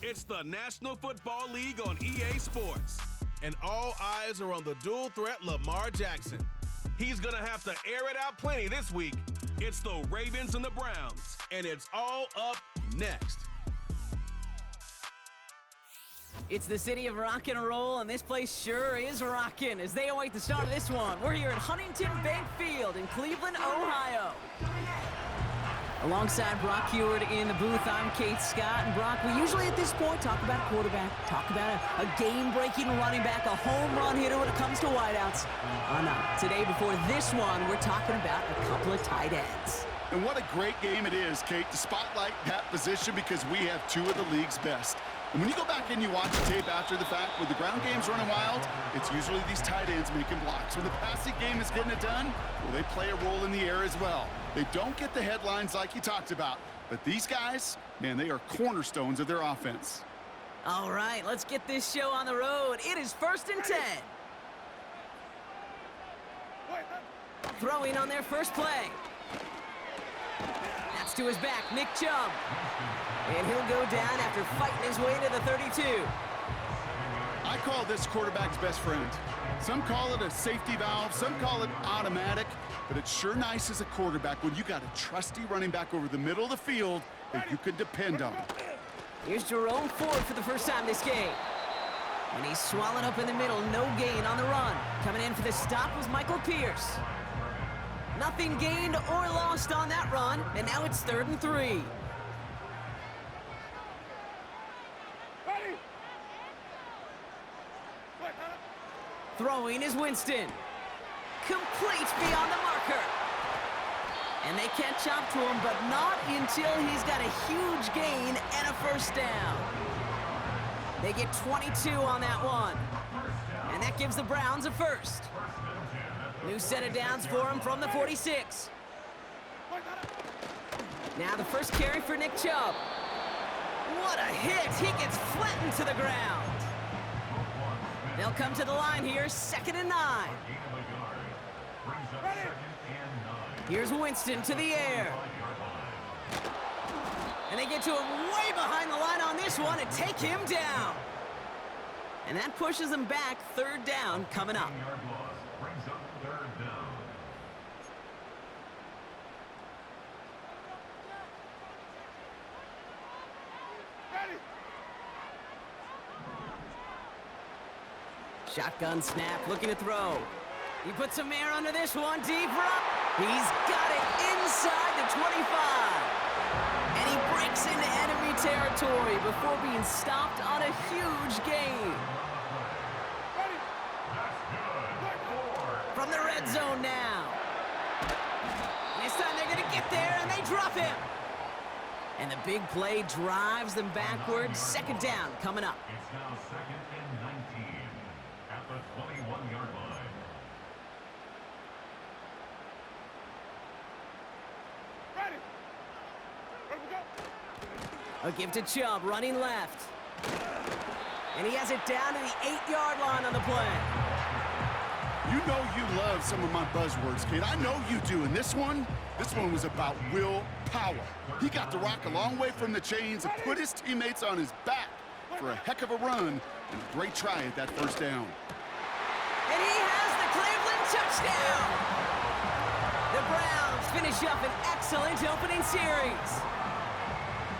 It's the National Football League on EA Sports. And all eyes are on the dual threat Lamar Jackson. He's going to have to air it out plenty this week. It's the Ravens and the Browns, and it's all up next. It's the city of rock and roll, and this place sure is rocking as they await the start of this one. We're here at Huntington Bank Field in Cleveland, Ohio. Alongside Brock Heward in the booth, I'm Kate Scott. And Brock, we usually at this point talk about a quarterback, talk about a game-breaking running back, a home run hitter when it comes to wideouts. No. Today, before this one, we're talking about a couple of tight ends. And what a great game it is, Kate, to spotlight that position because we have two of the league's best. And when you go back and you watch the tape after the fact, when the ground game's running wild, it's usually these tight ends making blocks. When the passing game is getting it done, well, they play a role in the air as well. They don't get the headlines like you talked about, but these guys, man, they are cornerstones of their offense. All right, let's get this show on the road. It is 1st and 10. Throwing on their first play. That's to his back, Nick Chubb. And he'll go down after fighting his way to the 32. I call this quarterback's best friend. Some call it a safety valve, some call it automatic, but it's sure nice as a quarterback when you got a trusty running back over the middle of the field that you can depend on. Here's Jerome Ford for the first time this game. And he's swallowed up in the middle, no gain on the run. Coming in for the stop was Michael Pierce. Nothing gained or lost on that run, and now it's 3rd and 3. Throwing is Winston. Complete beyond the marker. And they catch up to him, but not until he's got a huge gain and a first down. They get 22 on that one. And that gives the Browns a first. New set of downs for him from the 46. Now the first carry for Nick Chubb. What a hit! He gets flattened to the ground. They'll come to the line here, 2nd and 9. Here's Winston to the air. And they get to him way behind the line on this one and take him down. And that pushes them back, 3rd down coming up. Shotgun snap, looking to throw. He puts some air under this one, deep up. He's got it inside the 25. And he breaks into enemy territory before being stopped on a huge gain. From the red zone now. And this time they're going to get there, and they drop him. And the big play drives them backwards. 2nd down coming up. It's now 2nd and 19 at the 21-yard line. A give to Chubb, running left. And he has it down to the 8-yard line on the play. You know you love some of my buzzwords, kid. I know you do. And this one was about willpower. He got the rock a long way from the chains and put his teammates on his back for a heck of a run and a great try at that first down. And he has the Cleveland touchdown! The Browns finish up an excellent opening series.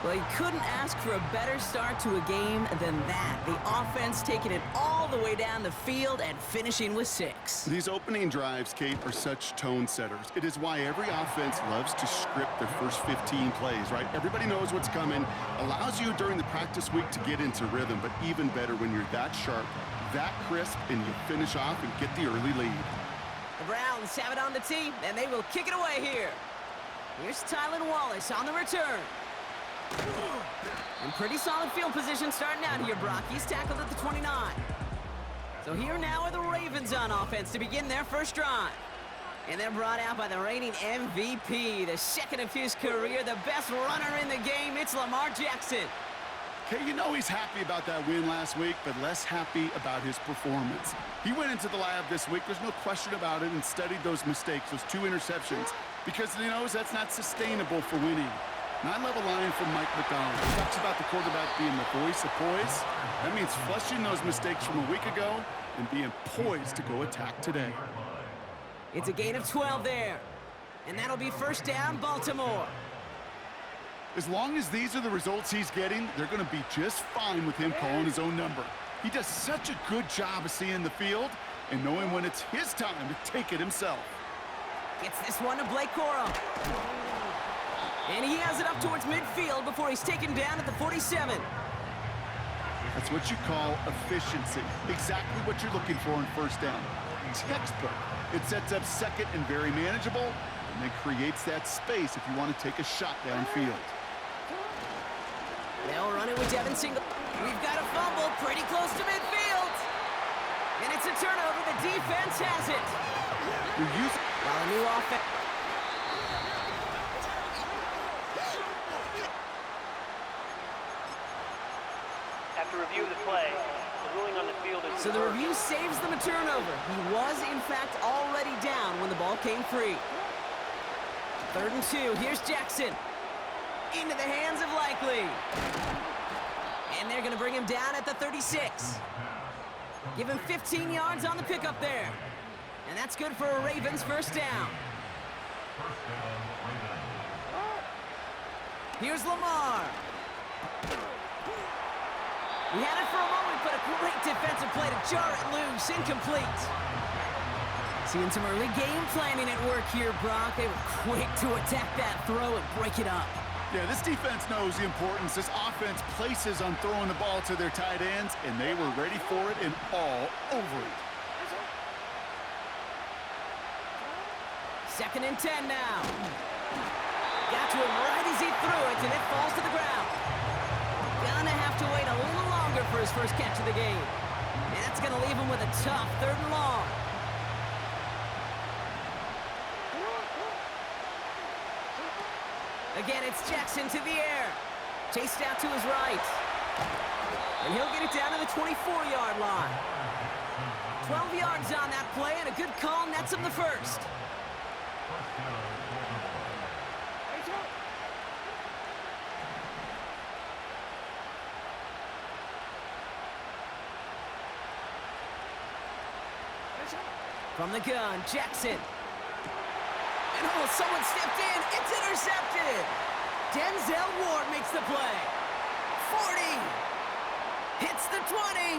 Well, you couldn't ask for a better start to a game than that. The offense taking it all the way down the field and finishing with 6. These opening drives, Kate, are such tone setters. It is why every offense loves to script their first 15 plays, right? Everybody knows what's coming, allows you during the practice week to get into rhythm, but even better when you're that sharp, that crisp, and you finish off and get the early lead. The Browns have it on the tee, and they will kick it away here. Here's Tylan Wallace on the return. And pretty solid field position starting out here, Brock. He's tackled at the 29. So here now are the Ravens on offense to begin their first drive. And they're brought out by the reigning MVP, the 2nd of his career, the best runner in the game. It's Lamar Jackson. Okay, you know he's happy about that win last week, but less happy about his performance. He went into the lab this week, there's no question about it, and studied those mistakes, those 2 interceptions, because he knows that's not sustainable for winning. Nine-level line from Mike McDonald. He talks about the quarterback being the voice of poise. That means flushing those mistakes from a week ago and being poised to go attack today. It's a gain of 12 there. And that'll be first down, Baltimore. As long as these are the results he's getting, they're going to be just fine with him calling his own number. He does such a good job of seeing the field and knowing when it's his time to take it himself. Gets this one to Blake Corum. And he has it up towards midfield before he's taken down at the 47. That's what you call efficiency. Exactly what you're looking for in first down. Textbook. It sets up second and very manageable, and then creates that space if you want to take a shot downfield. They'll run it with Devin Single. We've got a fumble pretty close to midfield. And it's a turnover. The defense has it. You're using... While a new offense... After review of the play, the ruling on the field is... So the review saves them a turnover. He was, in fact, already down when the ball came free. 3rd and 2. Here's Jackson. Into the hands of Likely. And they're going to bring him down at the 36. Give him 15 yards on the pickup there. And that's good for a Ravens first down. Here's Lamar. We had it for a moment, but a great defensive play to jar it loose. Incomplete. Seeing some early game planning at work here, Brock. They were quick to attack that throw and break it up. Yeah, this defense knows the importance this offense places on throwing the ball to their tight ends, and they were ready for it and all over it. 2nd and 10 now. Got to him right as he threw it, and it falls to the ground. Gonna have to wait a little longer for his first catch of the game. And that's gonna leave him with a tough 3rd and long. Again, it's Jackson to the air. Chased out to his right. And he'll get it down to the 24-yard line. 12 yards on that play, and a good call nets him the first. From the gun, Jackson. And oh, someone stepped in. It's intercepted. Denzel Ward makes the play. 40. Hits the 20.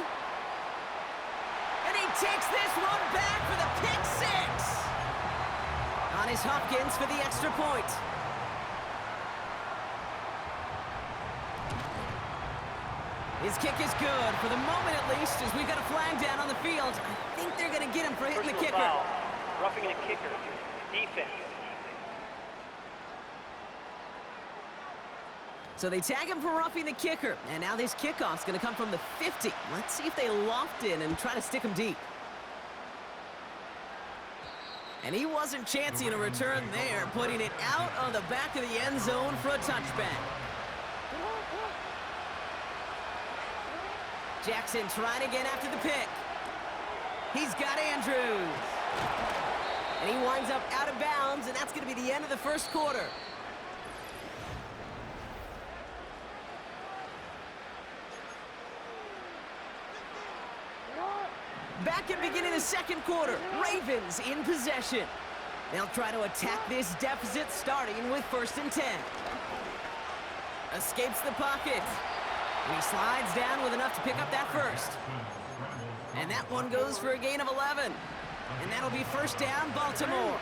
And he takes this one back for the pick six. On his Hopkins for the extra point. His kick is good, for the moment at least, as we've got a flag down on the field. I think they're going to get him for hitting the kicker. Foul. Roughing the kicker. Defense. So they tag him for roughing the kicker, and now this kickoff's going to come from the 50. Let's see if they loft in and try to stick him deep. And he wasn't chancing a return there, putting it out on the back of the end zone for a touchback. Jackson trying to get after the pick. He's got Andrews. And he winds up out of bounds, and that's going to be the end of the first quarter. Back at beginning of the second quarter, Ravens in possession. They'll try to attack this deficit starting with 1st and 10. Escapes the pocket. And he slides down with enough to pick up that first. And that one goes for a gain of 11. And that'll be first down, Baltimore.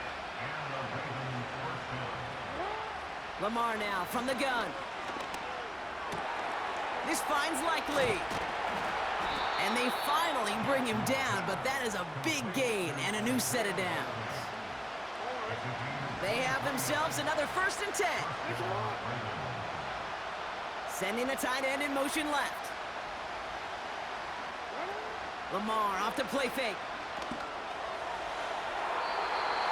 Lamar now from the gun. This finds Likely. And they finally bring him down, but that is a big gain and a new set of downs. They have themselves another 1st and 10. Sending the tight end in motion left. Lamar off to play fake.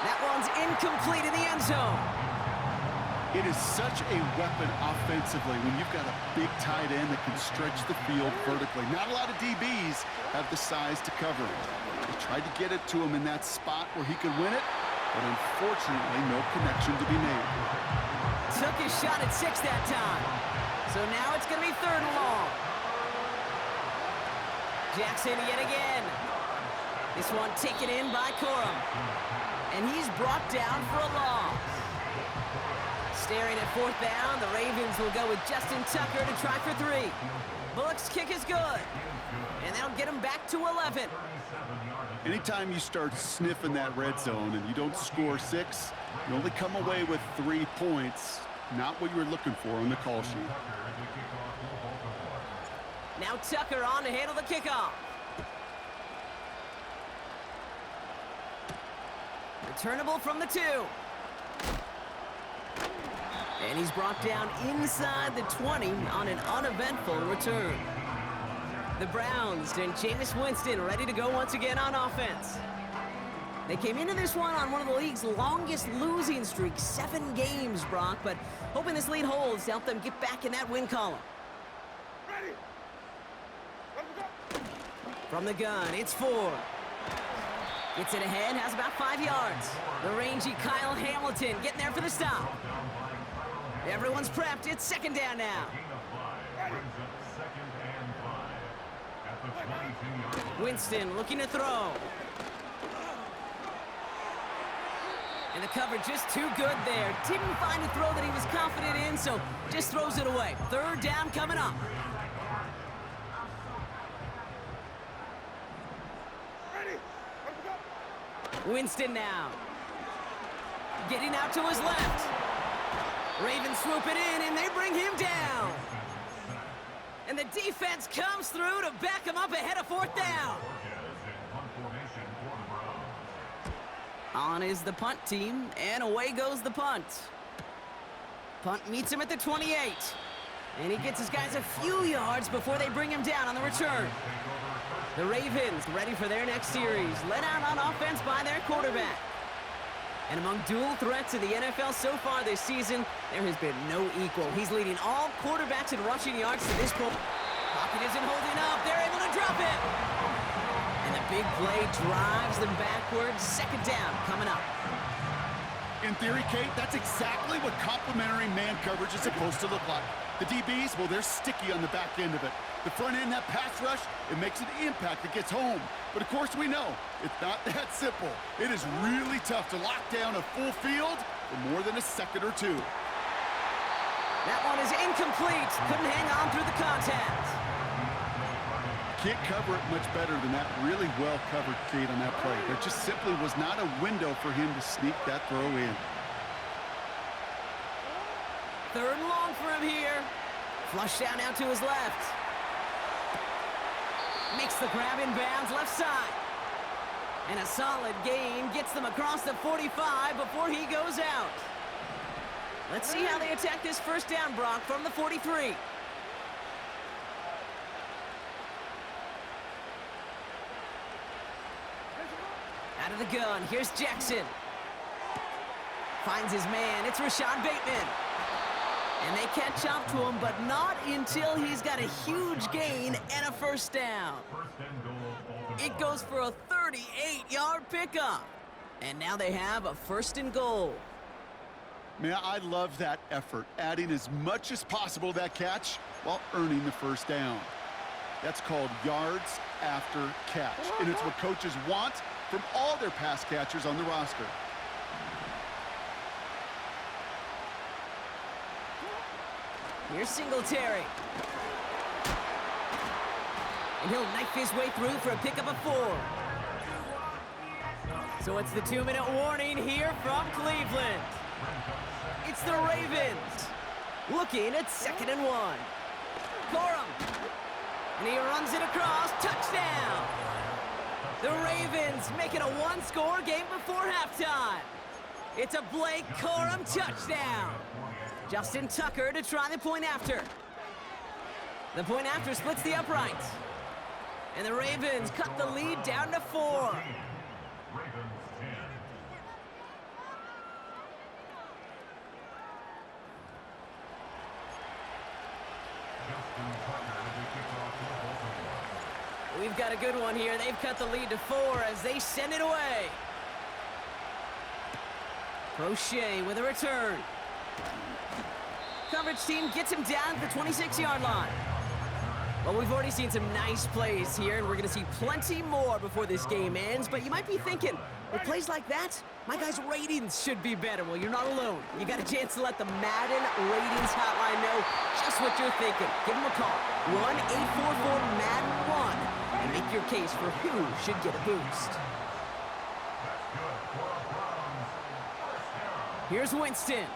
That one's incomplete in the end zone. It is such a weapon offensively when you've got a big tight end that can stretch the field vertically. Not a lot of DBs have the size to cover it. They tried to get it to him in that spot where he could win it, but unfortunately no connection to be made. took his shot at 6 that time. So now it's going to be 3rd and long. Jackson yet again. This one taken in by Corum. And he's brought down for a loss. Staring at 4th down, the Ravens will go with Justin Tucker to try for 3. Bullock's kick is good. And that'll get him back to 11. Anytime you start sniffing that red zone and you don't score 6, you only come away with 3 points. Not what you were looking for on the call sheet. Now Tucker on to handle the kickoff. Returnable from the 2. And he's brought down inside the 20 on an uneventful return. The Browns and Jameis Winston ready to go once again on offense. They came into this one on one of the league's longest losing streaks, 7 games, Brock, but hoping this lead holds to help them get back in that win column. From the gun, it's Ford. Gets it ahead, has about 5 yards. The rangy Kyle Hamilton getting there for the stop. Everyone's prepped, it's 2nd down now. Winston looking to throw. And the cover just too good there. Didn't find a throw that he was confident in, so just throws it away. 3rd down coming up. Winston now. Getting out to his left. Ravens swooping in, and they bring him down. And the defense comes through to back him up ahead of 4th down. On is the punt team, and away goes the punt. Punt meets him at the 28. And he gets his guys a few yards before they bring him down on the return. The Ravens ready for their next series, led out on offense by their quarterback. And among dual threats in the NFL so far this season, there has been no equal. He's leading all quarterbacks in rushing yards to this point. Pocket isn't holding up. They're able to drop it. And the big play drives them backwards. 2nd down coming up. In theory, Kate, that's exactly what complementary man coverage is supposed to look like. The DBs, well, they're sticky on the back end of it. The front end, that pass rush, it makes an impact that gets home. But of course we know, it's not that simple. It is really tough to lock down a full field for more than a second or 2. That one is incomplete. Couldn't hang on through the contact. Can't cover it much better than that really well-covered Kate on that play. There just simply was not a window for him to sneak that throw in. 3rd and long for him here. Flush down out to his left. Makes the grab in bounds left side. And a solid gain gets them across the 45 before he goes out. Let's see how they attack this 1st down, Brock, from the 43. Out of the gun, here's Jackson. Finds his man, it's Rashad Bateman. And they catch up to him, but not until he's got a huge gain and a 1st down. It goes for a 38-yard pickup. And now they have a 1st and goal. Man, I love that effort, adding as much as possible to that catch while earning the 1st down. That's called yards after catch, and it's what coaches want from all their pass catchers on the roster. Here's Singletary. And he'll knife his way through for a pickup of 4. So it's the 2-minute warning here from Cleveland. It's the Ravens looking at 2nd and 1. Corum. And he runs it across. Touchdown. The Ravens make it a 1-score game before halftime. It's a Blake Corum touchdown. Justin Tucker to try the point after. The point after splits the uprights. And the Ravens cut the lead down to 4. We've got a good one here. They've cut the lead to 4 as they send it away. Crochet with a return. coverage team gets him down at the 26-yard line. Well, we've already seen some nice plays here, and we're going to see plenty more before this game ends. But you might be thinking, with plays like that, my guys' ratings should be better. Well, you're not alone. You got a chance to let the Madden Ratings Hotline know just what you're thinking. Give them a call, 1-844-MADDEN-1, and make your case for who should get a boost. Here's Winston.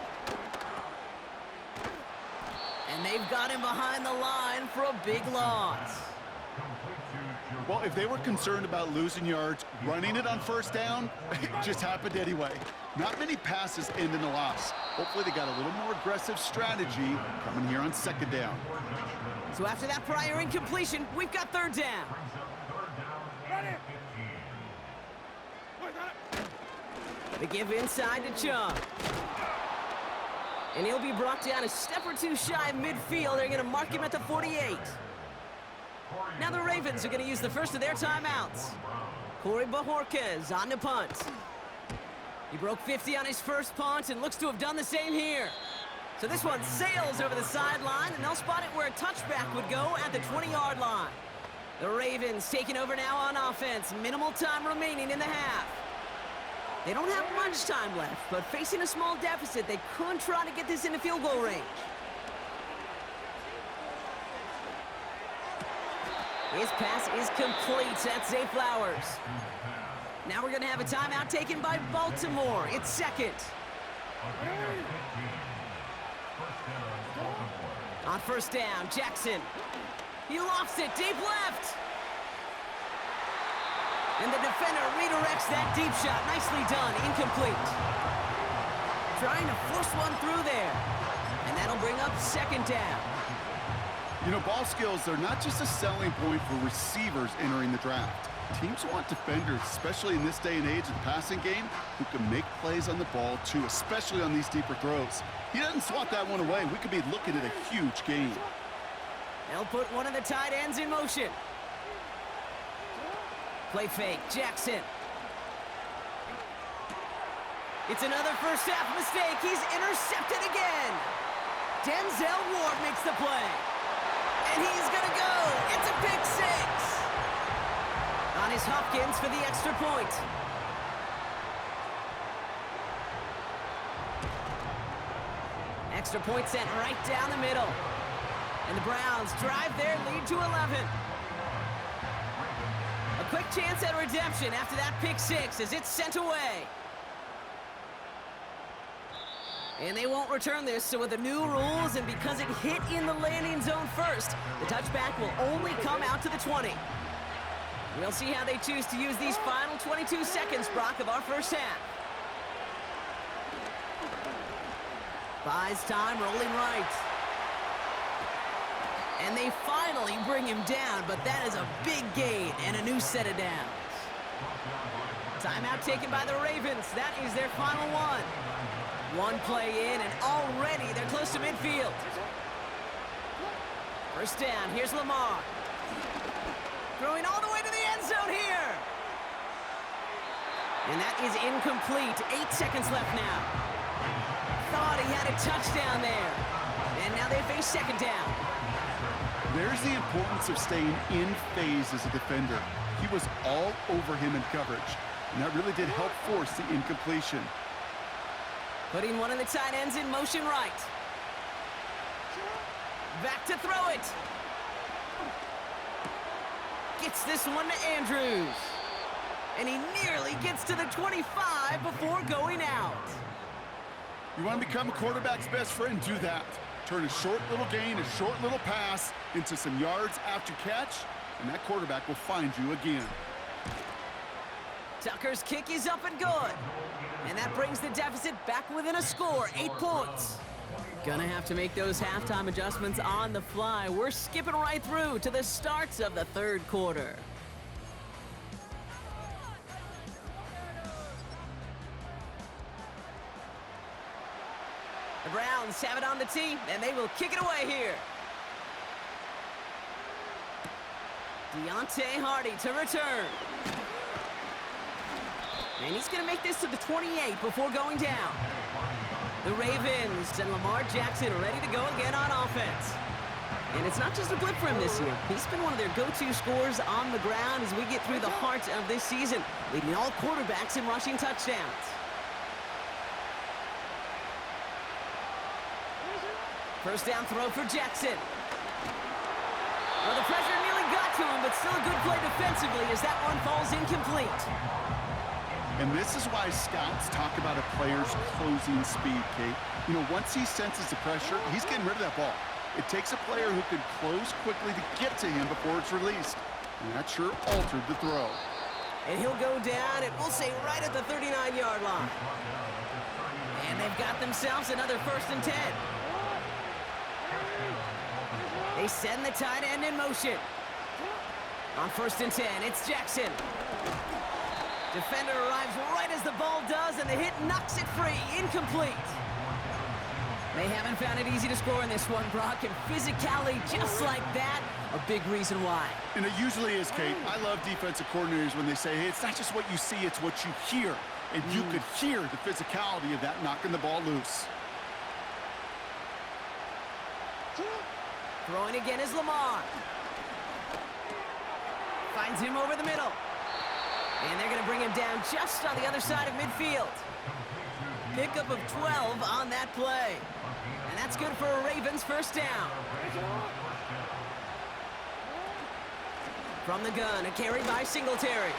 And they've got him behind the line for a big loss. Well, if they were concerned about losing yards, running it on first down, it just happened anyway. Not many passes end in a loss. Hopefully they got a little more aggressive strategy coming here on second down. So after that prior incompletion, we've got third down. They give inside to Chung. And he'll be brought down a step or two shy of midfield. They're going to mark him at the 48. Now the Ravens are going to use the first of their timeouts. Corey Bajorquez on the punt. He broke 50 on his first punt and looks to have done the same here. So this one sails over the sideline, and they'll spot it where a touchback would go at the 20-yard line. The Ravens taking over now on offense. Minimal time remaining in the half. They don't have much time left, but facing a small deficit, they could try to get this into field goal range. His pass is complete. That's Zay Flowers. Now we're going to have a timeout taken by Baltimore. It's second. On first down, Jackson. He lofts it deep left. And the defender redirects that deep shot. Nicely done. Incomplete. Trying to force one through there. And that'll bring up second down. You know, ball skills, they're not just a selling point for receivers entering the draft. Teams want defenders, especially in this day and age of the passing game, who can make plays on the ball, too, especially on these deeper throws. He doesn't swat that one away. We could be looking at a huge gain. They'll put one of the tight ends in motion. Play fake, Jackson. It's another first half mistake. He's intercepted again. Denzel Ward makes the play. And he's gonna go. It's a pick six. On his Hopkins for the extra point. Extra point sent right down the middle. And the Browns drive their lead to 11. A quick chance at redemption after that pick six as it's sent away. And they won't return this, so with the new rules and because it hit in the landing zone first, the touchback will only come out to the 20. We'll see how they choose to use these final 22 seconds, Brock, of our first half. Buys time, rolling right. And they finally bring him down, but that is a big gain and a new set of downs. Timeout taken by the Ravens. That is their final one. One play in, and already they're close to midfield. First down, here's Lamar. Throwing all the way to the end zone here. And that is incomplete. 8 seconds left now. Thought he had a touchdown there. And now they face second down. There's the importance of staying in phase as a defender. He was all over him in coverage, and that really did help force the incompletion. Putting one of the tight ends in motion right. Back to throw it. Gets this one to Andrews. And he nearly gets to the 25 before going out. You want to become a quarterback's best friend, do that. Turn a short little gain, a short little pass into some yards after catch, and that quarterback will find you again. Tucker's kick is up and good. And that brings the deficit back within a score, 8 points. Gonna have to make those halftime adjustments on the fly. We're skipping right through to the starts of the third quarter. The Browns have it on the tee, and they will kick it away here. Deontay Hardy to return. And he's going to make this to the 28 before going down. The Ravens and Lamar Jackson ready to go again on offense. And it's not just a blip for him this year. He's been one of their go-to scorers on the ground as we get through the heart of this season, leading all quarterbacks in rushing touchdowns. First down throw for Jackson. Well, the pressure nearly got to him, but still a good play defensively as that one falls incomplete. And this is why scouts talk about a player's closing speed, Kate. You know, once he senses the pressure, he's getting rid of that ball. It takes a player who can close quickly to get to him before it's released. And that sure altered the throw. And he'll go down, and we'll say right at the 39-yard line. And they've got themselves another 1st and 10. They send the tight end in motion. On 1st and 10, it's Jackson. Defender arrives right as the ball does, and the hit knocks it free. Incomplete. They haven't found it easy to score in this one, Brock, and physicality just like that, a big reason why. And it usually is, Kate. I love defensive coordinators when they say, hey, it's not just what you see, it's what you hear. And you could hear the physicality of that knocking the ball loose. Throwing again is Lamar. Finds him over the middle. And they're going to bring him down just on the other side of midfield. Pickup of 12 on that play. And that's good for a Ravens 1st down. From the gun, a carry by Singletary.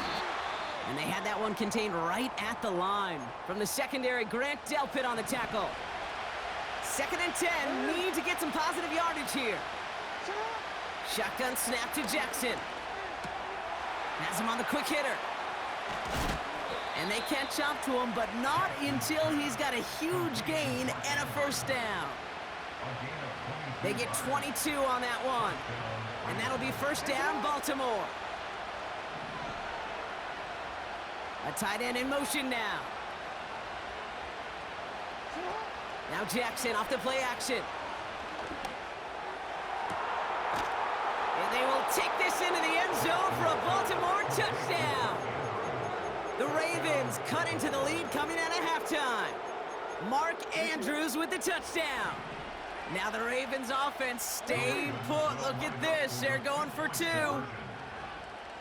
And they had that one contained right at the line. From the secondary, Grant Delpit on the tackle. 2nd and 10, need to get some positive yardage here. Shotgun snap to Jackson. Has him on the quick hitter. And they catch up to him, but not until he's got a huge gain and a 1st down. They get 22 on that one. And that'll be 1st down, Baltimore. A tight end in motion now. Now Jackson off the play action. And they will take this into the end zone for a Baltimore touchdown. The Ravens cut into the lead coming out of halftime. Mark Andrews with the touchdown. Now the Ravens offense stayed put. Look at this. They're going for 2.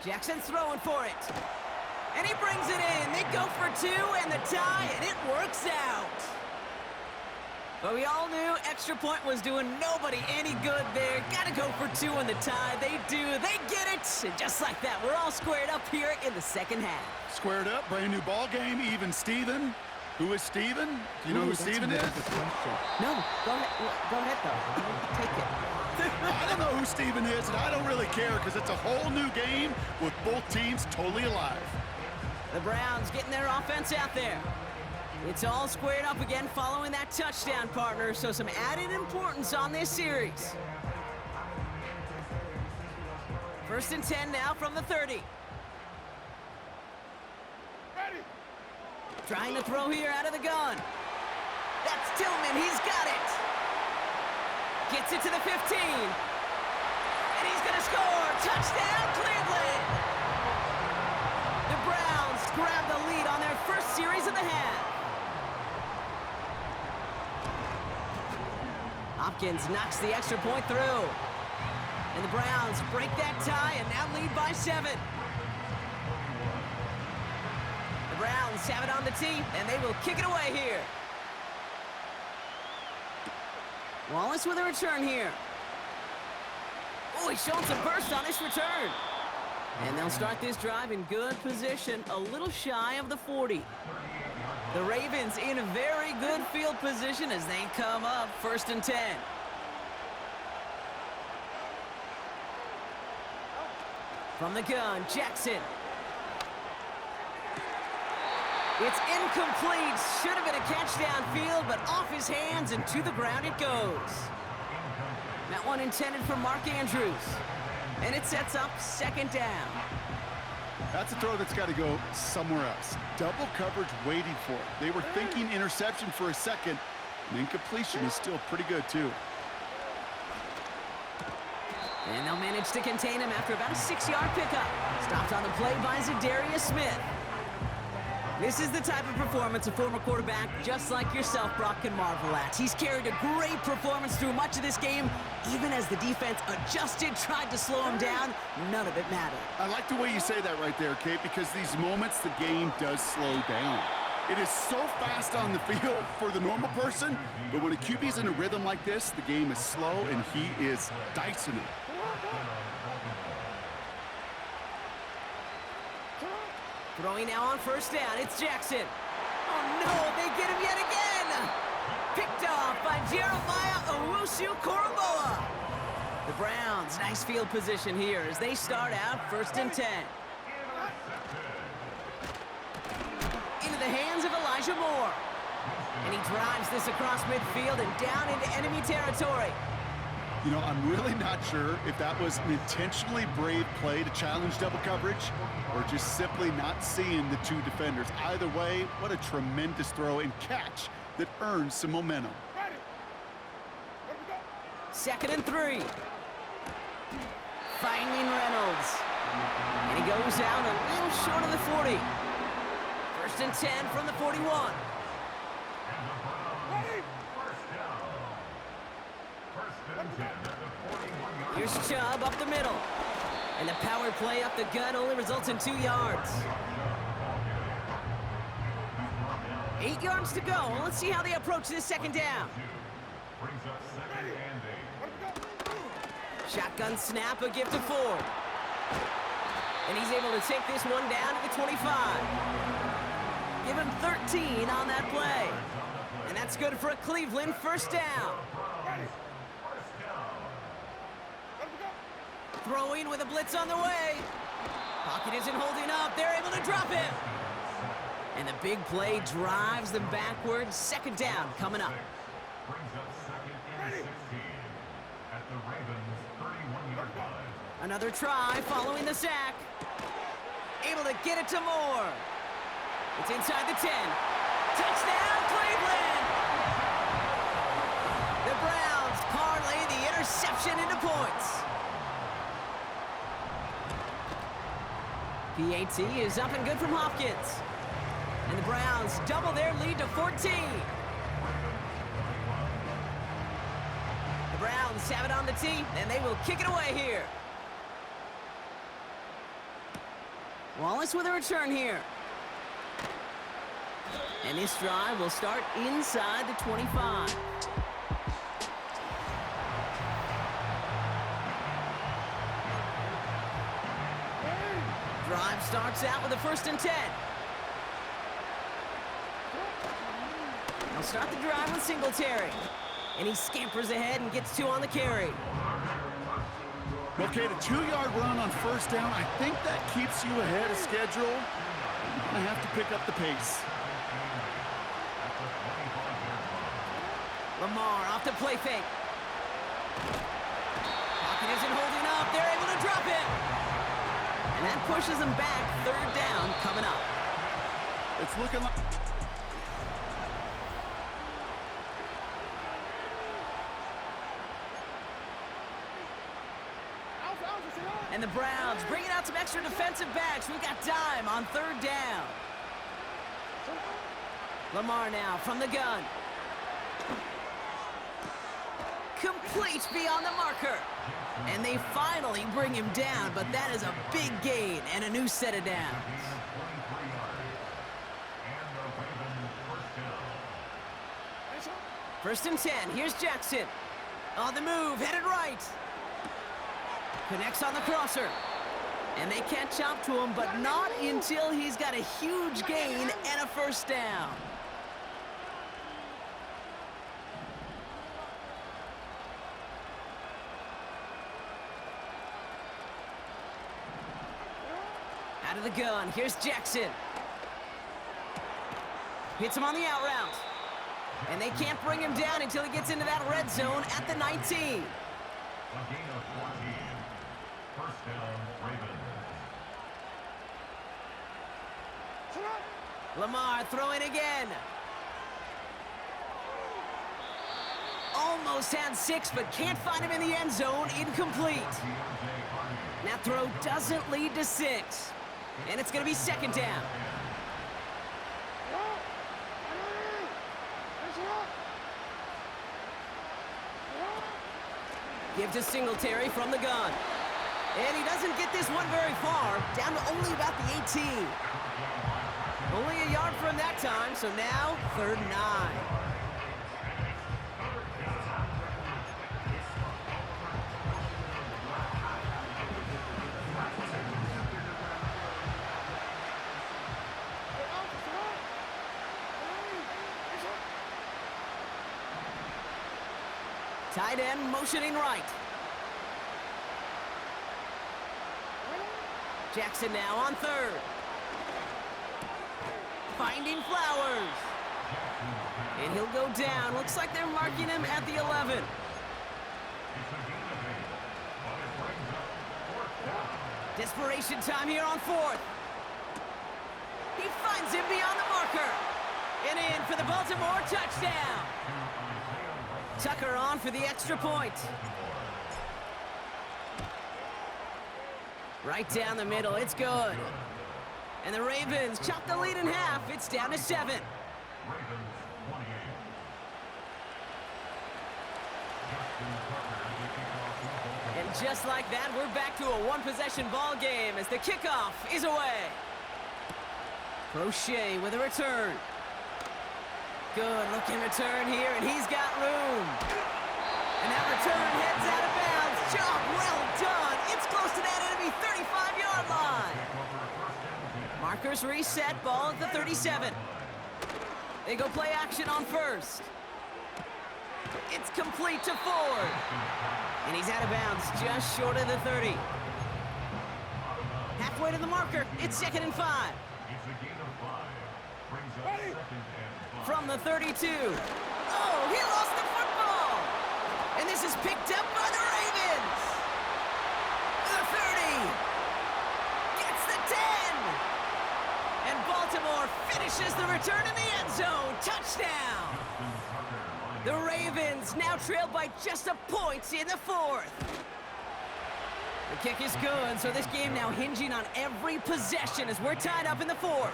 Jackson's throwing for it. And he brings it in. They go for 2 and the tie, and it works out. But we all knew extra point was doing nobody any good there. Got to go for 2 in the tie. They do. They get it. And just like that, we're all squared up here in the 2nd half. Squared up, brand new ball game, even Steven. Who is Steven? Do you know who Steven is? No, go ahead though. Take it. I don't know who Steven is, and I don't really care because it's a whole new game with both teams totally alive. The Browns getting their offense out there. It's all squared up again following that touchdown, partner, so some added importance on this series. 1st and 10 now from the 30. Trying to throw here out of the gun. That's Tillman. He's got it. Gets it to the 15. And he's going to score. Touchdown, Cleveland. The Browns grab the lead on their 1st series of the half. Hopkins knocks the extra point through. And the Browns break that tie and now lead by 7. The Browns have it on the tee, and they will kick it away here. Wallace with a return here. Oh, he's showing some burst on this return. And they'll start this drive in good position, a little shy of the 40. The Ravens in a very good field position as they come up 1st and 10. From the gun, Jackson. It's incomplete. Should have been a catch downfield, but off his hands and to the ground it goes. That one intended for Mark Andrews. And it sets up 2nd down. That's a throw that's got to go somewhere else. Double coverage waiting for it. They were thinking interception for a second, and incompletion is still pretty good, too. And they'll manage to contain him after about a 6-yard pickup. Stopped on the play by Zadarius Smith. This is the type of performance a former quarterback just like yourself, Brock, can marvel at. He's carried a great performance through much of this game. Even as the defense adjusted, tried to slow him down, none of it mattered. I like the way you say that right there, Kate, because these moments the game does slow down. It is so fast on the field for the normal person, but when a QB's in a rhythm like this, the game is slow and he is dicing it. Throwing now on first down, it's Jackson. Oh no, they get him yet again! Picked off by Jeremiah Owusu-Koramoah. The Browns, nice field position here as they start out 1st and 10. Into the hands of Elijah Moore. And he drives this across midfield and down into enemy territory. You know, I'm really not sure if that was an intentionally brave play to challenge double coverage or just simply not seeing the two defenders. Either way, what a tremendous throw and catch that earns some momentum. 2nd and 3. Finding Reynolds. And he goes out a little short of the 40. 1st and 10 from the 41. Here's Chubb up the middle. And the power play up the gut only results in 2 yards. 8 yards to go. Let's see how they approach this 2nd down. Shotgun snap, a give to Ford. And he's able to take this one down to the 25. Give him 13 on that play. And that's good for a Cleveland 1st down. Throwing with a blitz on the way. Pocket isn't holding up. They're able to drop him. And the big play drives them backwards. 2nd down coming up. Brings up 2nd and 16 at the Ravens' 31-yard line. Another try following the sack. Able to get it to Moore. It's inside the 10. Touchdown, Cleveland! The Browns parlay the interception into points. PAT is up and good from Hopkins. And the Browns double their lead to 14. The Browns have it on the tee, and they will kick it away here. Wallace with a return here. And this drive will start inside the 25. Drive starts out with a 1st and 10. They'll start the drive with Singletary. And he scampers ahead and gets 2 on the carry. Okay, the 2-yard run on 1st down, I think that keeps you ahead of schedule. You're gonna have to pick up the pace. Lamar off the play fake. Pocket isn't holding up. They're able to drop it. And that pushes them back. 3rd down coming up. It's looking like... And the Browns bringing out some extra defensive backs. We've got dime on 3rd down. Lamar now from the gun. Complete beyond the marker. And they finally bring him down, but that is a big gain and a new set of downs. 1st and 10. Here's Jackson. On the move, headed right. Connects on the crosser. And they can't chop to him, but not until he's got a huge gain and a 1st down. Out of the gun, here's Jackson. Hits him on the out route. And they can't bring him down until he gets into that red zone at the 19. A gain of 14. 1st down, Ravens. Lamar throwing again. Almost had 6, but can't find him in the end zone. Incomplete. That throw doesn't lead to 6. And it's going to be 2nd down. Give to Singletary from the gun. And he doesn't get this one very far, down to only about the 18. Only a yard from that time, so now 3rd and 9. Tight end motioning right. Jackson now on 3rd. Finding Flowers. And he'll go down. Looks like they're marking him at the 11. Desperation time here on 4th. He finds him beyond the marker. And in for the Baltimore touchdown. Tucker on for the extra point. Right down the middle, it's good. And the Ravens chop the lead in half. It's down to 7. And just like that, we're back to a one-possession ball game as the kickoff is away. Crochet with a return. Good looking return here, and he's got room. And that return heads out of bounds. Job well done. It's close to that enemy 35-yard line. Markers reset, ball at the 37. They go play action on 1st. It's complete to Ford. And he's out of bounds just short of the 30. Halfway to the marker, it's 2nd and 5. From the 32. Oh, he lost the football. And this is picked up by the Ravens. The 30. Gets the 10. And Baltimore finishes the return in the end zone. Touchdown. The Ravens now trail by just a point in the 4th. The kick is good, so this game now hinging on every possession as we're tied up in the 4th.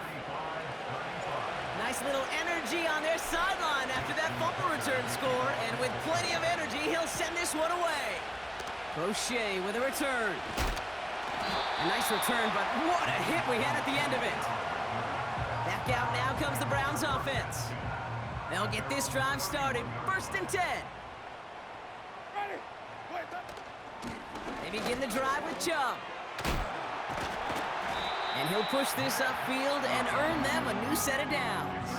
Nice little energy on their sideline after that fumble return score, and with plenty of energy, he'll send this one away. Crochet with a return. A nice return, but what a hit we had at the end of it. Back out now comes the Browns offense. They'll get this drive started. 1st and 10. They begin the drive with Chubb. And he'll push this upfield and earn them a new set of downs.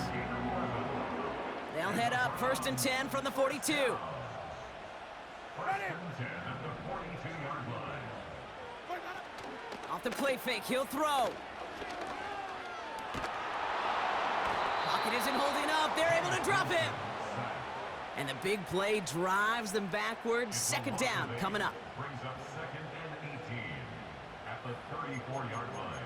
They'll head up 1st and 10 from the 42. Off the play fake, he'll throw. Pocket isn't holding up. They're able to drop him. And the big play drives them backwards. 2nd down coming up. Brings up 2nd and 18 at the 34-yard line.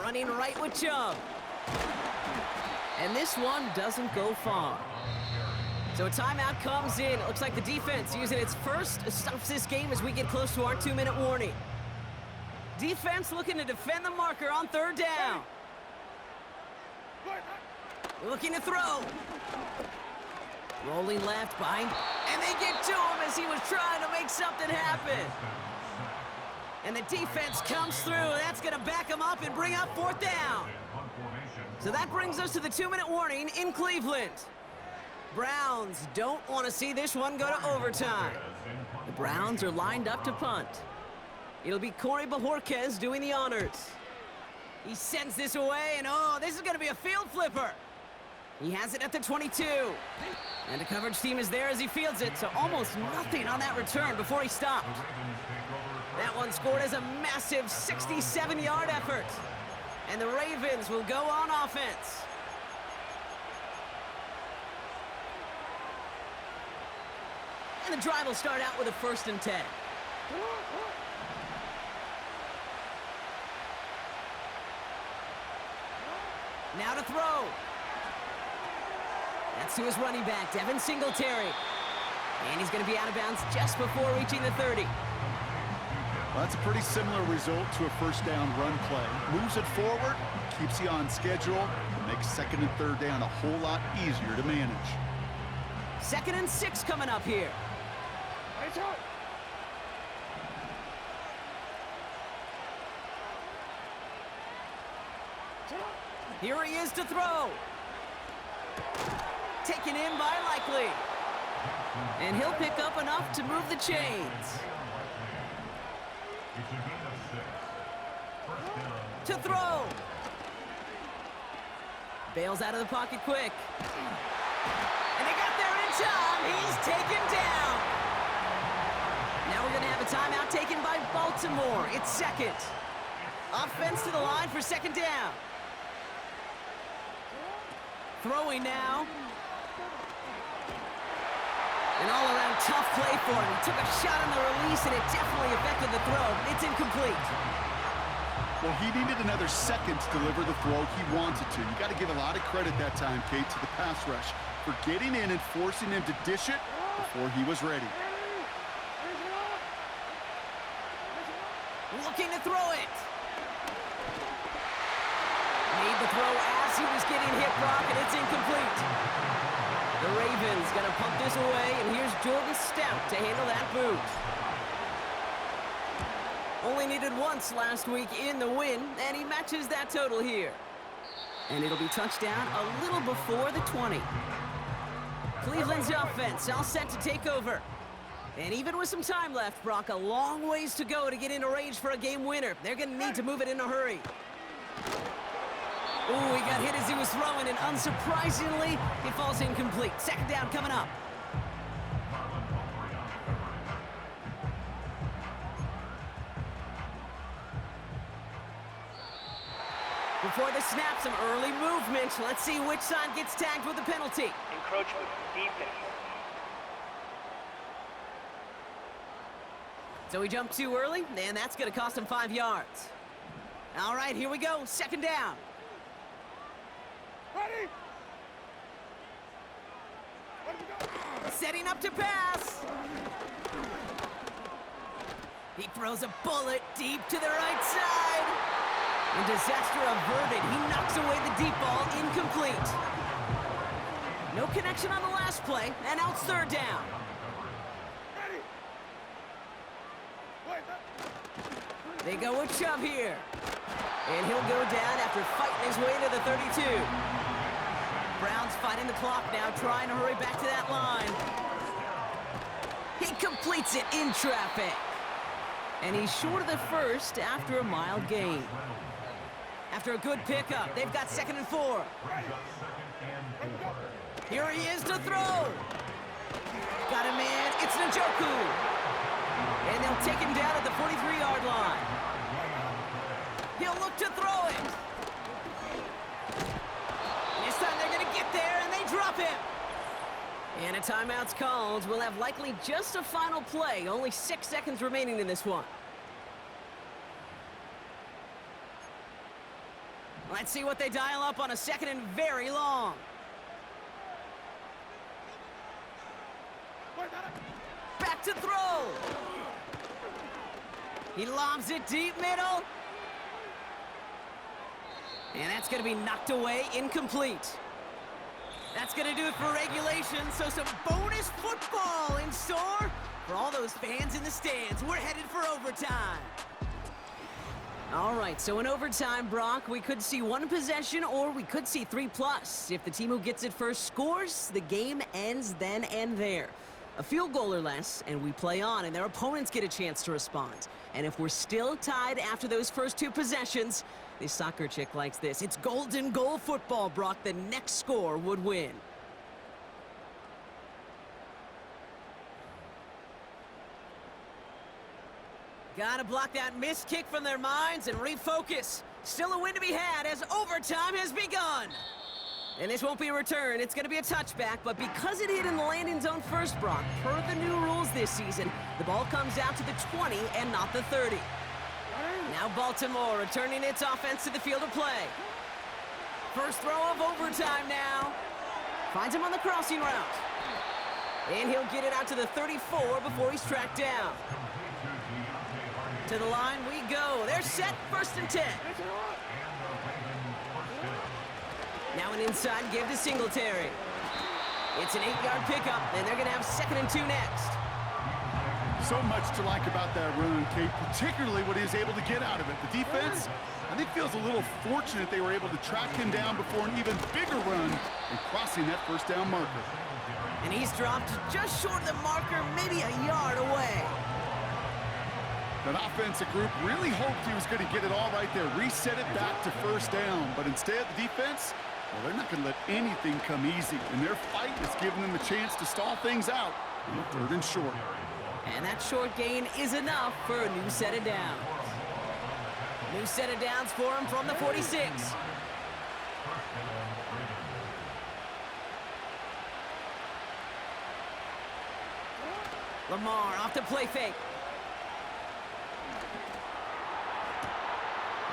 Running right with Chubb. And this one doesn't go far. So a timeout comes in. It looks like the defense using its first stops this game as we get close to our 2-minute warning. Defense looking to defend the marker on 3rd down. Looking to throw. Rolling left behind. And they get to him as he was trying to make something happen. And the defense comes through. That's going to back him up and bring up 4th down. So that brings us to the 2-minute warning in Cleveland. Browns don't want to see this one go to overtime. The Browns are lined up to punt. It'll be Corey Bojorquez doing the honors. He sends this away, and oh, this is going to be a field flipper. He has it at the 22. And the coverage team is there as he fields it, so almost nothing on that return before he stopped. That one scored as a massive 67-yard effort. And the Ravens will go on offense. And the drive will start out with a 1st and 10. Now to throw. That's to his running back, Devin Singletary. And he's going to be out of bounds just before reaching the 30. Well, that's a pretty similar result to a first down run play. Moves it forward, keeps you on schedule, and makes second and third down a whole lot easier to manage. 2nd and 6 coming up here. Here he is to throw. Taken in by Likely. And he'll pick up enough to move the chains. To throw. Bails out of the pocket quick. And they got there in time. He's taken down. Now we're going to have a timeout taken by Baltimore. It's second. Offense to the line for second down. Throwing now. An all-around tough play for him. He took a shot on the release, and it definitely affected the throw. It's incomplete. Well, he needed another second to deliver the throw he wanted to. You got to give a lot of credit that time, Kate, to the pass rush for getting in and forcing him to dish it before he was ready. Looking to throw it. Made the throw as he was getting hit, Brock, and it's incomplete. The Ravens going to pump this away, and here's Jordan Stout to handle that boot. Only needed once last week in the win, and he matches that total here. And it'll be touchdown a little before the 20. Cleveland's offense all set to take over. And even with some time left, Brock, a long ways to go to get into range for a game winner. They're going to need to move it in a hurry. Ooh, he got hit as he was throwing, and unsurprisingly, it falls incomplete. Second down coming up. Before the snap, some early movement. Let's see which side gets tagged with the penalty. Encroachment, defense. So he jumped too early, and that's going to cost him 5 yards. All right, here we go. Second down. Ready? Setting up to pass. He throws a bullet deep to the right side. And disaster averted. He knocks away the deep ball, incomplete. No connection on the last play, and now it's third down. They go with Chubb here. And he'll go down after fighting his way to the 32. Browns fighting the clock now, trying to hurry back to that line. He completes it in traffic. And he's short of the first after a mild gain. After a good pickup, they've got 2nd and 4. Here he is to throw. Got a man, it's Njoku. And they'll take him down at the 43-yard line. He'll look to throw it. This time they're going to get there, and they drop him. And a timeout's called. We'll have likely just a final play. Only 6 seconds remaining in this one. Let's see what they dial up on a 2nd and very long. Back to throw. He lobs it deep middle. And that's going to be knocked away, incomplete. That's going to do it for regulation, so some bonus football in store for all those fans in the stands. We're headed for overtime. All right, so in overtime, Brock, we could see one possession or we could see 3+. If the team who gets it first scores, the game ends then and there. A field goal or less, and we play on, and their opponents get a chance to respond. And if we're still tied after those first 2 possessions, this soccer chick likes this. It's golden goal football, Brock. The next score would win. Gotta block that missed kick from their minds and refocus. Still a win to be had as overtime has begun. And this won't be a return. It's going to be a touchback, but because it hit in the landing zone first, Brock, per the new rules this season, the ball comes out to the 20 and not the 30. Now Baltimore returning its offense to the field of play. First throw of overtime now. Finds him on the crossing route. And he'll get it out to the 34 before he's tracked down. To the line we go. They're set, 1st and 10. Now an inside give to Singletary. It's an 8-yard pickup, and they're going to have 2nd and 2 next. So much to like about that run, Kate, particularly what he was able to get out of it. The defense, I think, feels a little fortunate they were able to track him down before an even bigger run and crossing that 1st down marker. And he's dropped just short of the marker, maybe a yard away. That offensive group really hoped he was going to get it all right there, reset it back to 1st down. But instead, the defense, well, they're not going to let anything come easy. And their fight is giving them a chance to stall things out on 3rd and short. And that short gain is enough for a new set of downs. New set of downs for him from the 46. Lamar off the play fake.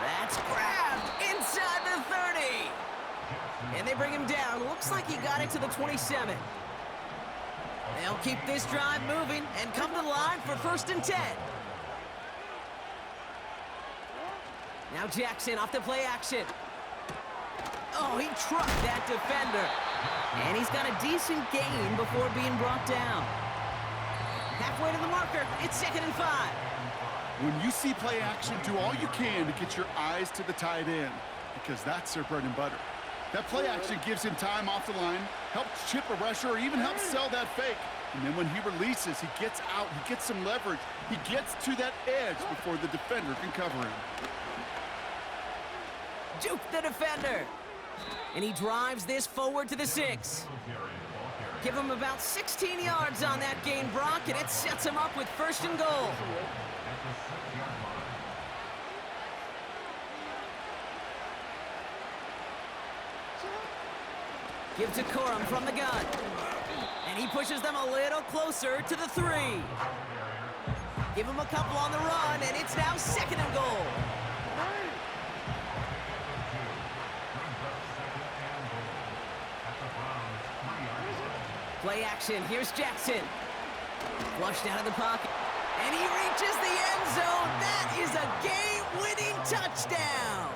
That's grabbed inside the 30. And they bring him down. Looks like he got it to the 27. They'll keep this drive moving and come to the line for 1st and 10. Now Jackson off the play action. Oh, he trucked that defender. And he's got a decent gain before being brought down. Halfway to the marker, it's 2nd and 5. When you see play action, do all you can to get your eyes to the tight end, because that's their bread and butter. That play action gives him time off the line, helps chip a rusher, or even helps sell that fake. And then when he releases, he gets out, he gets some leverage. He gets to that edge before the defender can cover him. Juke the defender. And he drives this forward to the 6. Give him about 16 yards on that gain, Brock, and it sets him up with 1st and goal. Give to Corum from the gun. And he pushes them a little closer to the 3. Give him a couple on the run, and it's now 2nd and goal. Play action, here's Jackson. Flushed out of the pocket. And he reaches the end zone. That is a game-winning touchdown.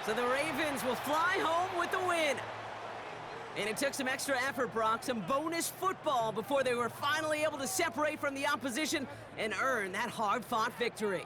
So the Ravens will fly home with the win. And it took some extra effort, Brock, some bonus football before they were finally able to separate from the opposition and earn that hard-fought victory.